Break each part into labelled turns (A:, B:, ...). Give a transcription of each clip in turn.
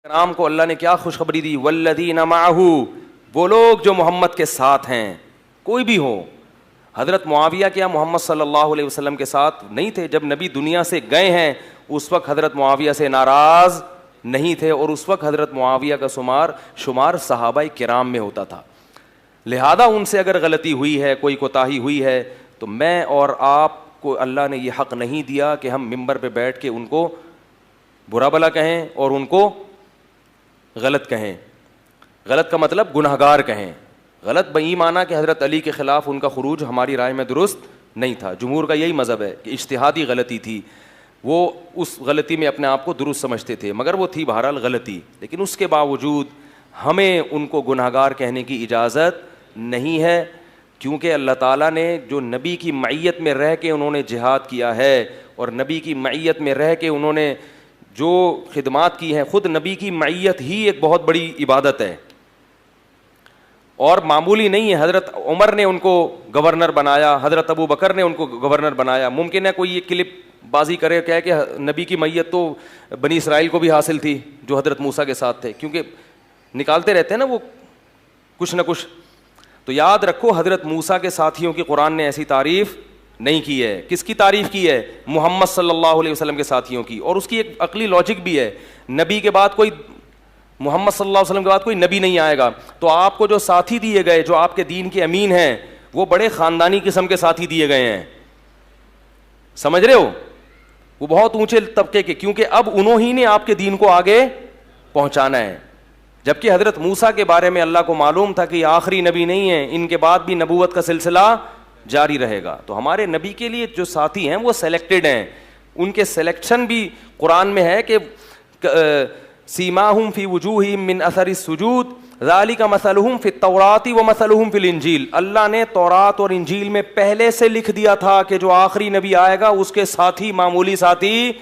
A: کرام کو اللہ نے کیا خوشخبری دی؟ والذین معہ، وہ لوگ جو محمد کے ساتھ ہیں، کوئی بھی ہو۔ حضرت معاویہ کیا محمد صلی اللہ علیہ وسلم کے ساتھ نہیں تھے؟ جب نبی دنیا سے گئے ہیں اس وقت حضرت معاویہ سے ناراض نہیں تھے، اور اس وقت حضرت معاویہ کا شمار صحابہ کرام میں ہوتا تھا۔ لہذا ان سے اگر غلطی ہوئی ہے، کوئی کوتاہی ہوئی ہے، تو میں اور آپ کو اللہ نے یہ حق نہیں دیا کہ ہم ممبر پہ بیٹھ کے ان کو برا بھلا کہیں اور ان کو غلط کہیں۔ غلط کا مطلب گناہگار کہیں۔ غلط بئی معنی کہ حضرت علی کے خلاف ان کا خروج ہماری رائے میں درست نہیں تھا۔ جمہور کا یہی مذہب ہے کہ اجتہادی غلطی تھی، وہ اس غلطی میں اپنے آپ کو درست سمجھتے تھے، مگر وہ تھی بہرحال غلطی، لیکن اس کے باوجود ہمیں ان کو گناہگار کہنے کی اجازت نہیں ہے، کیونکہ اللہ تعالیٰ نے جو نبی کی معیت میں رہ کے انہوں نے جہاد کیا ہے، اور نبی کی معیت میں رہ کے انہوں نے جو خدمات کی ہیں، خود نبی کی معیت ہی ایک بہت بڑی عبادت ہے اور معمولی نہیں ہے۔ حضرت عمر نے ان کو گورنر بنایا، حضرت ابو بکر نے ان کو گورنر بنایا۔ ممکن ہے کوئی یہ کلپ بازی کرے کہے کہ نبی کی معیت تو بنی اسرائیل کو بھی حاصل تھی جو حضرت موسیٰ کے ساتھ تھے، کیونکہ نکالتے رہتے ہیں نا وہ کچھ نہ کچھ۔ تو یاد رکھو حضرت موسیٰ کے ساتھیوں کی قرآن نے ایسی تعریف نہیں کی ہے۔ کس کی تعریف کی ہے؟ محمد صلی اللہ علیہ وسلم کے ساتھیوں کی۔ اور اس کی ایک عقلی لاجک بھی ہے، نبی کے بعد کوئی، محمد صلی اللہ علیہ وسلم کے بعد کوئی نبی نہیں آئے گا، تو آپ کو جو ساتھی دیے گئے، جو آپ کے دین کے امین ہیں، وہ بڑے خاندانی قسم کے ساتھی دیے گئے ہیں، سمجھ رہے ہو؟ وہ بہت اونچے طبقے کے، کیونکہ اب انہوں ہی نے آپ کے دین کو آگے پہنچانا ہے۔ جبکہ حضرت موسیٰ کے بارے میں اللہ کو معلوم تھا کہ یہ آخری نبی نہیں ہے، ان کے بعد بھی نبوت کا سلسلہ جاری رہے گا۔ تو ہمارے نبی کے لیے جو ساتھی ہیں وہ سلیکٹڈ ہیں، ان کے سلیکشن بھی قرآن میں ہے کہ سیماہم فی وجوہہم من اثر السجود ذالک مثلہم فی التوراۃ ومثلہم فی الانجیل۔ اللہ نے تورات اور انجیل میں پہلے سے لکھ دیا تھا کہ جو آخری نبی آئے گا اس کے ساتھی معمولی ساتھی،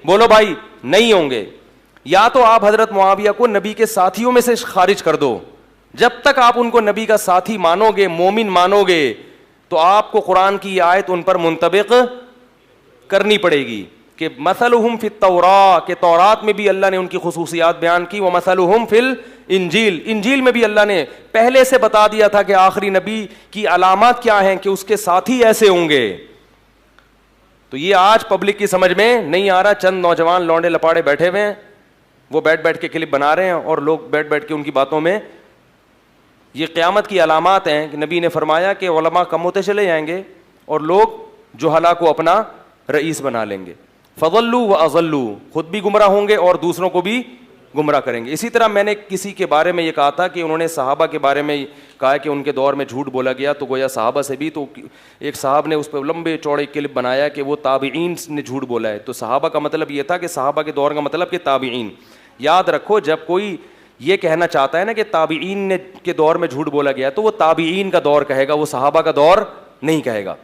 A: بولو بھائی، نہیں ہوں گے۔ یا تو آپ حضرت معاویہ کو نبی کے ساتھیوں میں سے خارج کر دو، جب تک آپ ان کو نبی کا ساتھی مانو گے، مومن مانو گے، تو آپ کو قرآن کی آیت ان پر منطبق کرنی پڑے گی کہ مثلہم فی التوراۃ، کہ تورات میں بھی اللہ نے ان کی خصوصیات بیان کی، ومثلہم فی الانجیل، انجیل میں بھی اللہ نے پہلے سے بتا دیا تھا کہ آخری نبی کی علامات کیا ہیں، کہ اس کے ساتھی ایسے ہوں گے۔ تو یہ آج پبلک کی سمجھ میں نہیں آ رہا، چند نوجوان لونڈے لپاڑے بیٹھے ہوئے ہیں، وہ بیٹھ کے کلپ بنا رہے ہیں اور لوگ بیٹھ کے ان کی باتوں میں، یہ قیامت کی علامات ہیں کہ نبی نے فرمایا کہ علماء کم ہوتے چلے جائیں گے اور لوگ جہلا کو اپنا رئیس بنا لیں گے۔ فضلوا واضلوا، خود بھی گمراہ ہوں گے اور دوسروں کو بھی گمراہ کریں گے۔ اسی طرح میں نے کسی کے بارے میں یہ کہا تھا کہ انہوں نے صحابہ کے بارے میں کہا کہ ان کے دور میں جھوٹ بولا گیا، تو گویا صحابہ سے بھی، تو ایک صاحب نے اس پہ لمبے چوڑے کلپ بنایا کہ وہ تابعین نے جھوٹ بولا ہے۔ تو صحابہ کا مطلب یہ تھا کہ صحابہ کے دور کا مطلب کہ تابعین۔ یاد رکھو جب کوئی یہ کہنا چاہتا ہے نا کہ تابعین نے کے دور میں جھوٹ بولا گیا، تو وہ تابعین کا دور کہے گا، وہ صحابہ کا دور نہیں کہے گا،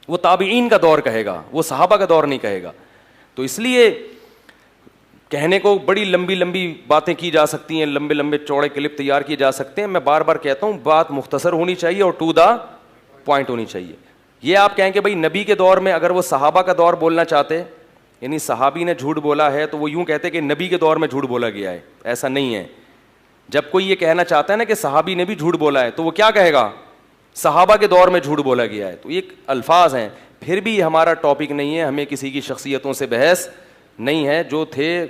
A: وہ تابعین کا دور کہے گا، وہ صحابہ کا دور نہیں کہے گا۔ تو اس لیے کہنے کو بڑی لمبی لمبی باتیں کی جا سکتی ہیں، لمبے لمبے چوڑے کلپ تیار کیے جا سکتے ہیں۔ میں بار بار کہتا ہوں بات مختصر ہونی چاہیے اور ٹو دا پوائنٹ ہونی چاہیے۔ یہ آپ کہیں کہ بھائی نبی کے دور میں اگر وہ صحابہ کا دور بولنا چاہتے، یعنی صحابی نے جھوٹ بولا ہے، تو وہ یوں کہتے کہ نبی کے دور میں جھوٹ بولا گیا ہے، ایسا نہیں ہے۔ جب کوئی یہ کہنا چاہتا ہے نا کہ صحابی نے بھی جھوٹ بولا ہے، تو وہ کیا کہے گا؟ صحابہ کے دور میں جھوٹ بولا گیا ہے۔ تو یہ الفاظ ہیں، پھر بھی ہمارا ٹاپک نہیں ہے، ہمیں کسی کی شخصیتوں سے بحث نہیں ہے، جو تھے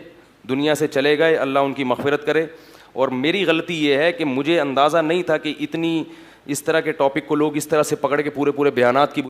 A: دنیا سے چلے گئے، اللہ ان کی مغفرت کرے۔ اور میری غلطی یہ ہے کہ مجھے اندازہ نہیں تھا کہ اتنی اس طرح کے ٹاپک کو لوگ اس طرح سے پکڑ کے پورے بیانات کی